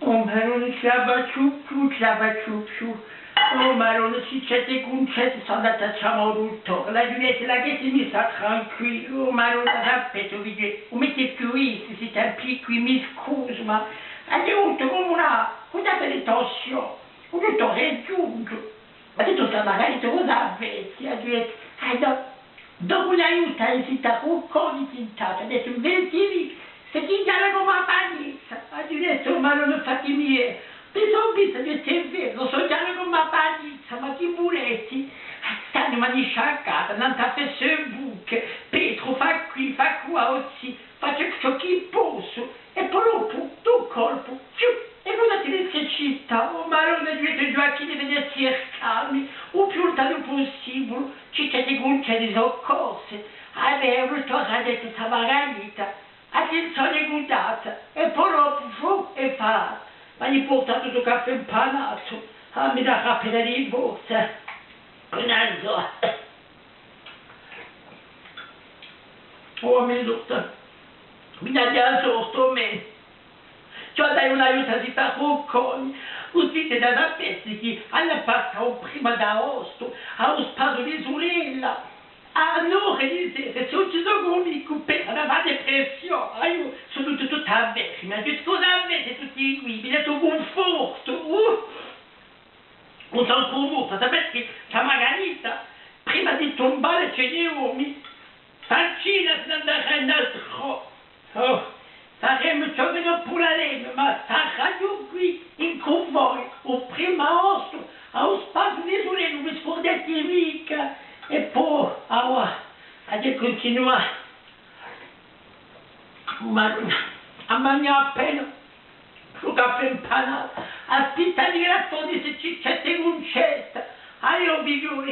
Oh, ma non siava ciucciu. Oh, ma non si c'è te concetto, sono andata a Ciamorutto. La Giulietta la che si mi sta tranquillo. Oh, ma non la sapete, vedi. O metti qui, se siete un qui, mi scuso, ma è avuto come una le tossio. Ho detto raggiunto. Ma detto sta magari tu cosa avessi? Ha detto, dopo l'aiuta e si sta un po' di tintato. Ha detto, vedi, se ti dà come una panizza. Ha detto, ma non lo fate mie. Mi sono visto, ho detto, è vero, so già come una panizza, ma che muretti. Stanno ma di sciaccata, non ti ha fatto un buco. Pietro, fa qui, fa qua, oggi, faccio ciò che posso. E poi dopo, tu colpo, e cosa ti necessita? Oh, ma non dovete Gioacchino venire a cercarmi, o più tardi possibile, ci c'è di guncia di soccorse. Avevo il tuo radetto sta margarita, attenzione guidata, e poi dopo, fu e fa. Ma gli portato il caffè impanato, mi dà capire di borsa. Un altro. Oh, mi dotta, mi dà già sotto me. Cioè dai un aiuto si fa con uscite da pezzi alla pasta o prima d'agosto a un spaso di sorella a non resistere se non ci sono come coupé alla depressione io sono tutto a vecchio ma che cosa avete tutti qui mi detto conforto un tal comune sapete che la Margarita prima di tombare c'è gli uomini faccina se andare in altro oh saremmo ciò che non può la leva, ma saremo qui in convoglio, o prima osto, a un spazio di sole, non mi scordate mica, e poi, a continuare, ma a mangiare appena, su caffè impanato, a spittare i rattoni se ci c'è un cesta, io vi giuro,